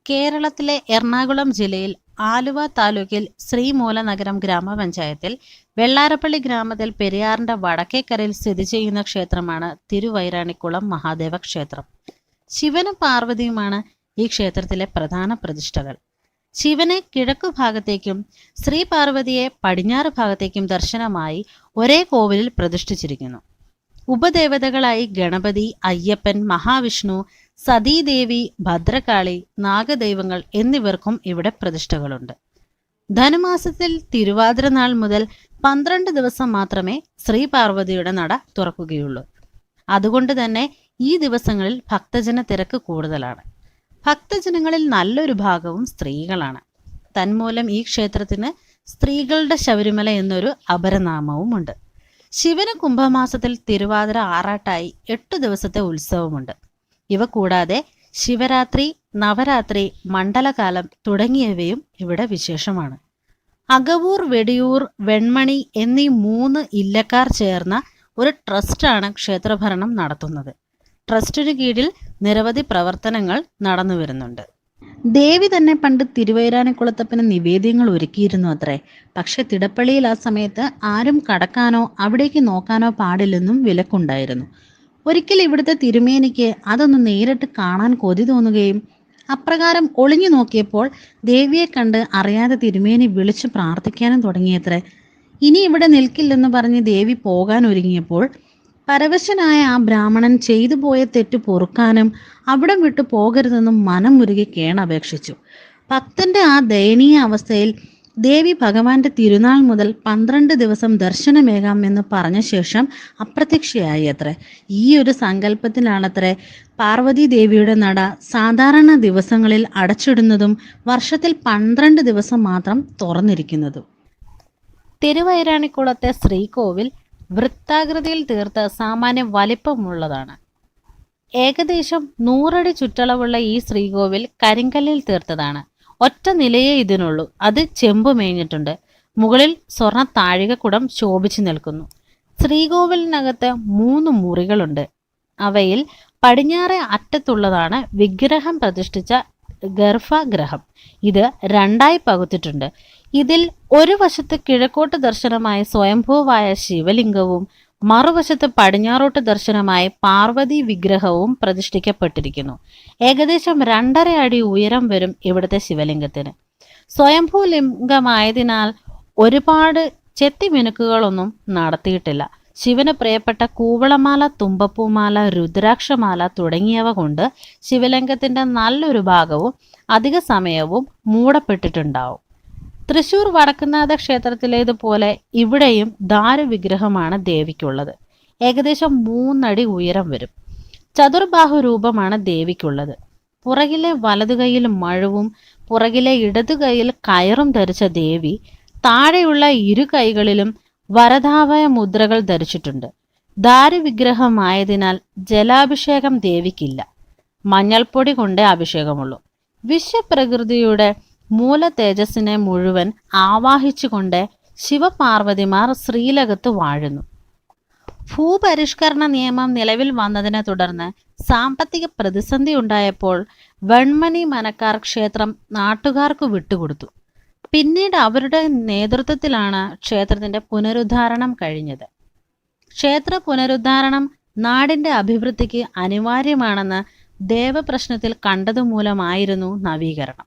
കേരളത്തിലെ എറണാകുളം ജില്ലയിൽ ആലുവ താലൂക്കിൽ ശ്രീമൂലനഗരം ഗ്രാമപഞ്ചായത്തിൽ വെള്ളാരപ്പള്ളി ഗ്രാമത്തിൽ പെരിയാറിന്റെ വടക്കേക്കരയിൽ സ്ഥിതി ചെയ്യുന്ന ക്ഷേത്രമാണ് തിരുവൈരാണിക്കുളം മഹാദേവ ക്ഷേത്രം. ശിവനും പാർവതിയുമാണ് ഈ ക്ഷേത്രത്തിലെ പ്രധാന പ്രതിഷ്ഠകൾ. ശിവനെ കിഴക്കു ഭാഗത്തേക്കും ശ്രീ പാർവതിയെ പടിഞ്ഞാറ് ഭാഗത്തേക്കും ദർശനമായി ഒരേ കോവിലിൽ പ്രതിഷ്ഠിച്ചിരിക്കുന്നു. ഉപദേവതകളായി ഗണപതി, അയ്യപ്പൻ, മഹാവിഷ്ണു, സതീദേവി, ഭദ്രകാളി, നാഗദൈവങ്ങൾ എന്നിവർക്കും ഇവിടെ പ്രതിഷ്ഠകളുണ്ട്. ധനുമാസത്തിൽ തിരുവാതിര നാൾ മുതൽ 12 ദിവസം മാത്രമേ ശ്രീ പാർവതിയുടെ നട തുറക്കുകയുള്ളൂ. അതുകൊണ്ട് തന്നെ ഈ ദിവസങ്ങളിൽ ഭക്തജന തിരക്ക് കൂടുതലാണ്. ഭക്തജനങ്ങളിൽ നല്ലൊരു ഭാഗവും സ്ത്രീകളാണ്. തന്മൂലം ഈ ക്ഷേത്രത്തിന് സ്ത്രീകളുടെ ശബരിമല എന്നൊരു അപരനാമവുമുണ്ട്. ശിവന് കുംഭമാസത്തിൽ തിരുവാതിര ആറാട്ടായി 8 ദിവസത്തെ ഉത്സവമുണ്ട്. ഇവ കൂടാതെ ശിവരാത്രി, നവരാത്രി, മണ്ഡലകാലം തുടങ്ങിയവയും ഇവിടെ വിശേഷമാണ്. അകവൂർ, വെടിയൂർ, വെൺമണി എന്നീ 3 ഇല്ലക്കാർ ചേർന്ന ഒരു ട്രസ്റ്റാണ് ക്ഷേത്രഭരണം നടത്തുന്നത്. ട്രസ്റ്റിനു കീഴിൽ നിരവധി പ്രവർത്തനങ്ങൾ നടന്നു വരുന്നുണ്ട്. ദേവി തന്നെ പണ്ട് തിരുവൈരാണിക്കുളത്തപ്പന് നിവേദ്യങ്ങൾ ഒരുക്കിയിരുന്നു അത്രേ. പക്ഷെ തിടപ്പള്ളിയിൽ ആ സമയത്ത് ആരും കടക്കാനോ അവിടേക്ക് നോക്കാനോ പാടില്ലെന്നും വിലക്കുണ്ടായിരുന്നു. ഒരിക്കൽ ഇവിടുത്തെ തിരുമേനിക്ക് അതൊന്ന് നേരിട്ട് കാണാൻ കൊതി തോന്നുകയും അപ്രകാരം ഒളിഞ്ഞു നോക്കിയപ്പോൾ ദേവിയെ കണ്ട് അറിയാതെ തിരുമേനി വിളിച്ചു പ്രാർത്ഥിക്കാനും തുടങ്ങിയത്രേ. ഇനി ഇവിടെ നിൽക്കില്ലെന്ന് പറഞ്ഞ് ദേവി പോകാൻ ഒരുങ്ങിയപ്പോൾ പരവശനായ ആ ബ്രാഹ്മണൻ ചെയ്തു പോയ തെറ്റ് പൊറുക്കാനും അവിടം വിട്ടു പോകരുതെന്നും മനം ഉരുകി കേണപേക്ഷിച്ചു. ഭക്തന്റെ ആ ദയനീയ അവസ്ഥയിൽ ദേവി ഭഗവാന്റെ തിരുനാൾ മുതൽ 12 ദിവസം ദർശനമേകാം എന്ന് പറഞ്ഞ ശേഷം അപ്രത്യക്ഷയായി അത്രേ. ഈ ഒരു സങ്കല്പത്തിലാണത്രേ പാർവതി ദേവിയുടെ നട സാധാരണ ദിവസങ്ങളിൽ അടച്ചിടുന്നതും വർഷത്തിൽ 12 ദിവസം മാത്രം തുറന്നിരിക്കുന്നതും. തിരുവൈരാണിക്കുളത്തെ ശ്രീകോവിൽ വൃത്താകൃതിയിൽ തീർത്ത സാമാന്യ വലിപ്പമുള്ളതാണ്. ഏകദേശം 100 അടി ചുറ്റളവുള്ള ഈ ശ്രീകോവിൽ കരിങ്കല്ലിൽ തീർത്തതാണ്. ഒറ്റ നിലയേ ഇതിനുള്ളൂ. അത് ചെമ്പ് മേഞ്ഞിട്ടുണ്ട്. മുകളിൽ സ്വർണ്ണ താഴികക്കുടം ശോഭിച്ചു നിൽക്കുന്നു. ശ്രീകോവിലിനകത്ത് 3 മുറികളുണ്ട്. അവയിൽ പടിഞ്ഞാറേ അറ്റത്തുള്ളതാണ് വിഗ്രഹം പ്രതിഷ്ഠിച്ച ഗർഭഗൃഹം. ഇത് 2ആയി പകുത്തിട്ടുണ്ട്. ഇതിൽ ഒരു വശത്ത് കിഴക്കോട്ട് ദർശനമായ സ്വയംഭൂവായ ശിവലിംഗവും മറുവശത്ത് പടിഞ്ഞാറോട്ട് ദർശനമായി പാർവതി വിഗ്രഹവും പ്രതിഷ്ഠിക്കപ്പെട്ടിരിക്കുന്നു. ഏകദേശം 2.5 അടി ഉയരം വരും ഇവിടുത്തെ ശിവലിംഗത്തിന്. സ്വയംഭൂ ലിംഗമായതിനാൽ ഒരുപാട് ചെത്തിമിനുക്കുകളൊന്നും നടത്തിയിട്ടില്ല. ശിവന് പ്രിയപ്പെട്ട കൂവളമാല, തുമ്പപ്പൂമാല, രുദ്രാക്ഷമാല തുടങ്ങിയവ കൊണ്ട് ശിവലിംഗത്തിന്റെ നല്ലൊരു ഭാഗവും അധിക സമയവും മൂടപ്പെട്ടിട്ടുണ്ടാവും. തൃശൂർ വടക്കുന്നാഥ ക്ഷേത്രത്തിലേതുപോലെ ഇവിടെയും ദാരുവിഗ്രഹമാണ് ദേവിക്കുള്ളത്. ഏകദേശം 3 അടി ഉയരം വരും. ചതുർബാഹു രൂപമാണ് ദേവിക്കുള്ളത്. പുറകിലെ വലതുകൈയിൽ മഴുവും പുറകിലെ ഇടതുകൈയിൽ കയറും ധരിച്ച ദേവി താഴെയുള്ള 2 കൈകളിലും വരദാഭയ മുദ്രകൾ ധരിച്ചിട്ടുണ്ട്. ദാരുവിഗ്രഹമായതിനാൽ ജലാഭിഷേകം ദേവിക്കില്ല. മഞ്ഞൾപ്പൊടി കൊണ്ടേ അഭിഷേകമുള്ളൂ. വിശ്വപ്രകൃതിയുടെ മൂല തേജസ്സിനെ മുഴുവൻ ആവാഹിച്ചുകൊണ്ട് ശിവപാർവതിമാർ ശ്രീലകത്ത് വാഴുന്നു. ഭൂപരിഷ്കരണ നിയമം നിലവിൽ വന്നതിനെ തുടർന്ന് സാമ്പത്തിക പ്രതിസന്ധി ഉണ്ടായപ്പോൾ വെൺമണി മനക്കാർ ക്ഷേത്രം നാട്ടുകാർക്ക് വിട്ടുകൊടുത്തു. പിന്നീട് അവരുടെ നേതൃത്വത്തിലാണ് ക്ഷേത്രത്തിന്റെ പുനരുദ്ധാരണം കഴിഞ്ഞത്. ക്ഷേത്ര പുനരുദ്ധാരണം നാടിന്റെ അഭിവൃദ്ധിക്ക് അനിവാര്യമാണെന്ന് ദേവപ്രശ്നത്തിൽ കണ്ടതുമൂലമായിരുന്നു നവീകരണം.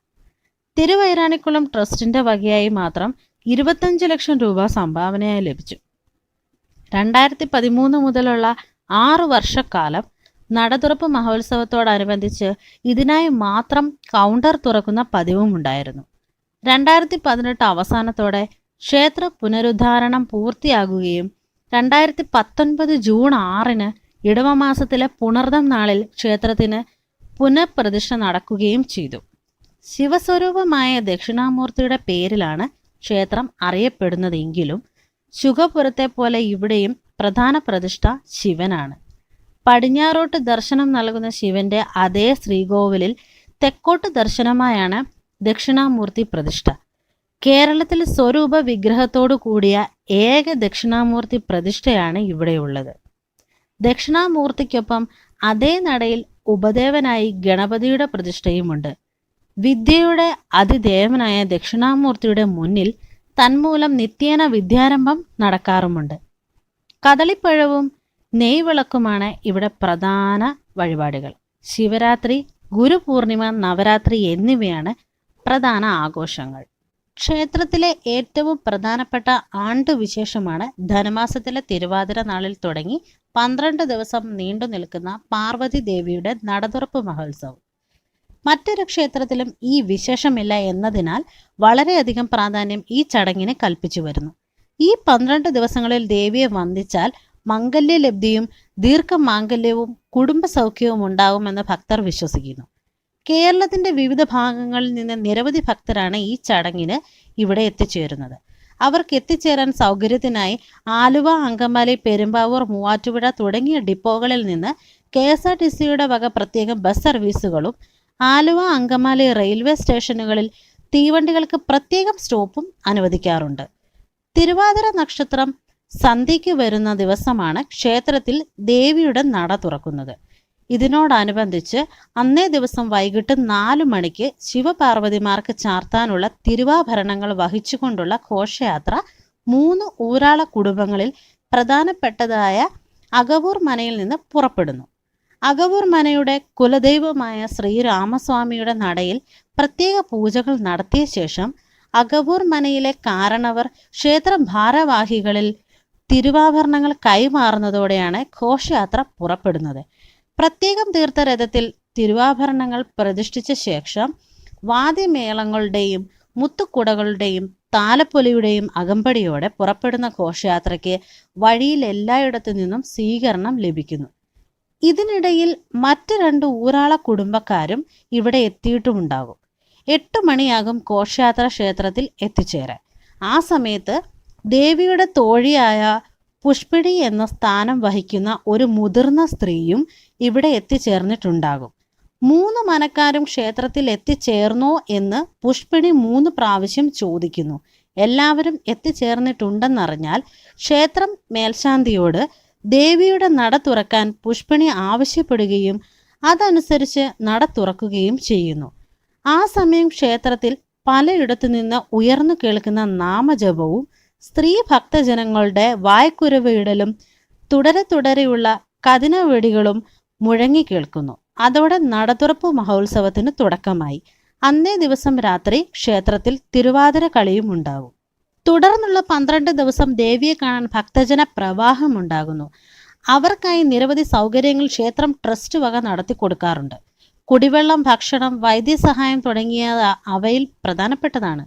തിരുവൈരാണിക്കുളം ട്രസ്റ്റിന്റെ വകയായി മാത്രം 25 ലക്ഷം രൂപ സംഭാവനയായി ലഭിച്ചു. 2013 മുതലുള്ള 6 വർഷക്കാലം നടതുറപ്പ് മഹോത്സവത്തോടനുബന്ധിച്ച് ഇതിനായി മാത്രം കൗണ്ടർ തുറക്കുന്ന പതിവും ഉണ്ടായിരുന്നു. 2018 അവസാനത്തോടെ ക്ഷേത്ര പുനരുദ്ധാരണം പൂർത്തിയാകുകയും 2019 ജൂൺ 6 ഇടവമാസത്തിലെ പുണർദം നാളിൽ ക്ഷേത്രത്തിന് പുനഃപ്രതിഷ്ഠ നടക്കുകയും ചെയ്തു. ശിവസ്വരൂപമായ ദക്ഷിണാമൂർത്തിയുടെ പേരിലാണ് ക്ഷേത്രം അറിയപ്പെടുന്നതെങ്കിലും ശുഗപുരത്തെ പോലെ ഇവിടെയും പ്രധാന പ്രതിഷ്ഠ ശിവനാണ്. പടിഞ്ഞാറോട്ട് ദർശനം നൽകുന്ന ശിവന്റെ അതേ ശ്രീകോവിലിൽ തെക്കോട്ട് ദർശനമായാണ് ദക്ഷിണാമൂർത്തി പ്രതിഷ്ഠ. കേരളത്തിൽ സ്വരൂപ വിഗ്രഹത്തോടു കൂടിയ ഏക ദക്ഷിണാമൂർത്തി പ്രതിഷ്ഠയാണ് ഇവിടെയുള്ളത്. ദക്ഷിണാമൂർത്തിക്കൊപ്പം അതേ നടയിൽ ഉപദേവനായി ഗണപതിയുടെ പ്രതിഷ്ഠയുമുണ്ട്. വിദ്യയുടെ അതിദേവനായ ദക്ഷിണാമൂർത്തിയുടെ മുന്നിൽ തന്മൂലം നിത്യേന വിദ്യാരംഭം നടക്കാറുമുണ്ട്. കദളിപ്പഴവും നെയ്വിളക്കുമാണ് ഇവിടെ പ്രധാന വഴിപാടുകൾ. ശിവരാത്രി, ഗുരുപൂർണിമ, നവരാത്രി എന്നിവയാണ് പ്രധാന ആഘോഷങ്ങൾ. ക്ഷേത്രത്തിലെ ഏറ്റവും പ്രധാനപ്പെട്ട ആണ്ടുവിശേഷമാണ് ധനുമാസത്തിലെ തിരുവാതിര നാളിൽ തുടങ്ങി 12 ദിവസം നീണ്ടു നിൽക്കുന്ന പാർവതി ദേവിയുടെ നടതുറപ്പ് മഹോത്സവം. മറ്റൊരു ക്ഷേത്രത്തിലും ഈ വിശേഷമില്ല എന്നതിനാൽ വളരെയധികം പ്രാധാന്യം ഈ ചടങ്ങിന് കൽപ്പിച്ചു വരുന്നു. ഈ 12 ദിവസങ്ങളിൽ ദേവിയെ വന്ദിച്ചാൽ മംഗല്യലബ്ധിയും ദീർഘമാംഗല്യവും കുടുംബ സൗഖ്യവും ഉണ്ടാകുമെന്ന് ഭക്തർ വിശ്വസിക്കുന്നു. കേരളത്തിന്റെ വിവിധ ഭാഗങ്ങളിൽ നിന്ന് നിരവധി ഭക്തരാണ് ഈ ചടങ്ങിന് ഇവിടെ എത്തിച്ചേരുന്നത്. അവർക്ക് എത്തിച്ചേരാൻ സൗകര്യത്തിനായി ആലുവ, അങ്കമാലി, പെരുമ്പാവൂർ, മൂവാറ്റുപുഴ തുടങ്ങിയ ഡിപ്പോകളിൽ നിന്ന് KSRTCയുടെ വക പ്രത്യേകം ബസ് സർവീസുകളും ആലുവ, അങ്കമാലി റെയിൽവേ സ്റ്റേഷനുകളിൽ തീവണ്ടികൾക്ക് പ്രത്യേകം സ്റ്റോപ്പും അനുവദിക്കാറുണ്ട്. തിരുവാതിര നക്ഷത്രം സന്ധ്യയ്ക്ക് വരുന്ന ദിവസമാണ് ക്ഷേത്രത്തിൽ ദേവിയുടെ നട തുറക്കുന്നത്. ഇതിനോടനുബന്ധിച്ച് അന്നേ ദിവസം വൈകിട്ട് 4 മണിക്ക് ശിവപാർവതിമാർക്ക് ചാർത്താനുള്ള തിരുവാഭരണങ്ങൾ വഹിച്ചുകൊണ്ടുള്ള ഘോഷയാത്ര 3 ഊരാള കുടുംബങ്ങളിൽ പ്രധാനപ്പെട്ടതായ അകവൂർ മനയിൽ നിന്ന് പുറപ്പെടുന്നു. അകവൂർ മനയുടെ കുലദൈവമായ ശ്രീരാമസ്വാമിയുടെ നടയിൽ പ്രത്യേക പൂജകൾ നടത്തിയ ശേഷം അകവൂർ മനയിലെ കാരണവർ ക്ഷേത്ര ഭാരവാഹികളിൽ തിരുവാഭരണങ്ങൾ കൈമാറുന്നതോടെയാണ് ഘോഷയാത്ര പുറപ്പെടുന്നത്. പ്രത്യേകം തീർത്ത രഥത്തിൽ തിരുവാഭരണങ്ങൾ പ്രതിഷ്ഠിച്ച ശേഷം വാദ്യമേളങ്ങളുടെയും മുത്തുക്കുടകളുടെയും താലപ്പൊലിയുടെയും അകമ്പടിയോടെ പുറപ്പെടുന്ന ഘോഷയാത്രയ്ക്ക് വഴിയിൽ എല്ലായിടത്തു നിന്നും സ്വീകരണം ലഭിക്കുന്നു. ഇതിനിടയിൽ മറ്റ് 2 ഊരാള കുടുംബക്കാരും ഇവിടെ എത്തിയിട്ടുമുണ്ടാകും. 8 മണിയാകും ഘോഷയാത്ര ക്ഷേത്രത്തിൽ എത്തിച്ചേരാൻ. ആ സമയത്ത് ദേവിയുടെ തോഴിയായ പുഷ്പിണി എന്ന സ്ഥാനം വഹിക്കുന്ന ഒരു മുതിർന്ന സ്ത്രീയും ഇവിടെ എത്തിച്ചേർന്നിട്ടുണ്ടാകും. 3 മനക്കാരും ക്ഷേത്രത്തിൽ എത്തിച്ചേർന്നോ എന്ന് പുഷ്പിണി 3 പ്രാവശ്യം ചോദിക്കുന്നു. എല്ലാവരും എത്തിച്ചേർന്നിട്ടുണ്ടെന്നറിഞ്ഞാൽ ക്ഷേത്രം മേൽശാന്തിയോട് ദേവിയുടെ നട തുറക്കാൻ പുഷ്പിണി ആവശ്യപ്പെടുകയും അതനുസരിച്ച് നട തുറക്കുകയും ചെയ്യുന്നു. ആ സമയം ക്ഷേത്രത്തിൽ പലയിടത്തു നിന്ന് ഉയർന്നു കേൾക്കുന്ന നാമജപവും സ്ത്രീ ഭക്തജനങ്ങളുടെ വായ്ക്കുരവയിടലും തുടരെയുള്ള കതിനവെടികളും മുഴങ്ങി കേൾക്കുന്നു. അതോടെ നടതുറപ്പ് മഹോത്സവത്തിന് തുടക്കമായി. അന്നേ ദിവസം രാത്രി ക്ഷേത്രത്തിൽ തിരുവാതിര കളിയും ഉണ്ടാകും. തുടർന്നുള്ള 12 ദിവസം ദേവിയെ കാണാൻ ഭക്തജന പ്രവാഹം ഉണ്ടാകുന്നു. അവർക്കായി നിരവധി സൗകര്യങ്ങൾ ക്ഷേത്രം ട്രസ്റ്റ് വക നടത്തി കൊടുക്കാറുണ്ട്. കുടിവെള്ളം, ഭക്ഷണം, വൈദ്യസഹായം തുടങ്ങിയ അവയിൽ പ്രധാനപ്പെട്ടതാണ്.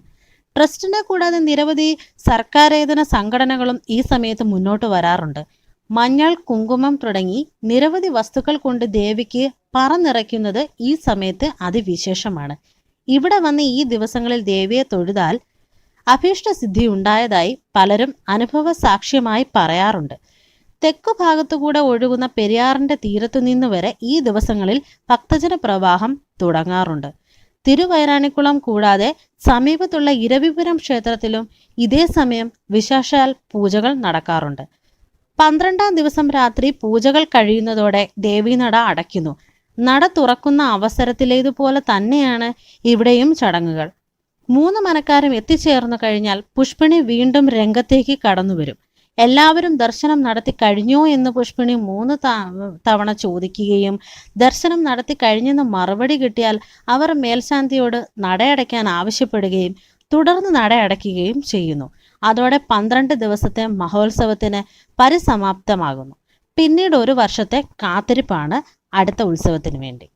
ട്രസ്റ്റിനെ കൂടാതെ നിരവധി സർക്കാരേതര സംഘടനകളും ഈ സമയത്ത് മുന്നോട്ട് വരാറുണ്ട്. മഞ്ഞൾ, കുങ്കുമം തുടങ്ങി നിരവധി വസ്തുക്കൾ കൊണ്ട് ദേവിക്ക് പറനിറയ്ക്കുന്നത് ഈ സമയത്ത് അതിവിശേഷമാണ്. ഇവിടെ വന്ന് ഈ ദിവസങ്ങളിൽ ദേവിയെ തൊഴുതാൽ അഭീഷ്ടസിദ്ധി ഉണ്ടായതായി പലരും അനുഭവ സാക്ഷ്യമായി പറയാറുണ്ട്. തെക്കു ഭാഗത്തുകൂടെ ഒഴുകുന്ന പെരിയാറിന്റെ തീരത്തുനിന്ന് വരെ ഈ ദിവസങ്ങളിൽ ഭക്തജന പ്രവാഹം തുടങ്ങാറുണ്ട്. തിരുവൈരാണിക്കുളം കൂടാതെ സമീപത്തുള്ള ഇരവിപുരം ക്ഷേത്രത്തിലും ഇതേ സമയം വിശേഷാൽ പൂജകൾ നടക്കാറുണ്ട്. 12-ാം ദിവസം രാത്രി പൂജകൾ കഴിയുന്നതോടെ ദേവീനട അടയ്ക്കുന്നു. നട തുറക്കുന്ന അവസരത്തിലേതുപോലെ തന്നെയാണ് ഇവിടെയും ചടങ്ങുകൾ. 3 മനക്കാരും എത്തിച്ചേർന്നു കഴിഞ്ഞാൽ പുഷ്പിണി വീണ്ടും രംഗത്തേക്ക് കടന്നു വരും. എല്ലാവരും ദർശനം നടത്തി കഴിഞ്ഞോ എന്ന് പുഷ്പിണി 3 തവണ ചോദിക്കുകയും ദർശനം നടത്തി കഴിഞ്ഞെന്ന് മറുപടി കിട്ടിയാൽ അവർ മേൽശാന്തിയോട് നടയടയ്ക്കാൻ ആവശ്യപ്പെടുകയും തുടർന്ന് നടയടയ്ക്കുകയും ചെയ്യുന്നു. അതോടെ 12 ദിവസത്തെ മഹോത്സവത്തിന് പരിസമാപ്തമാകുന്നു. പിന്നീട് 1 വർഷത്തെ കാത്തിരിപ്പാണ് അടുത്ത ഉത്സവത്തിന് വേണ്ടി.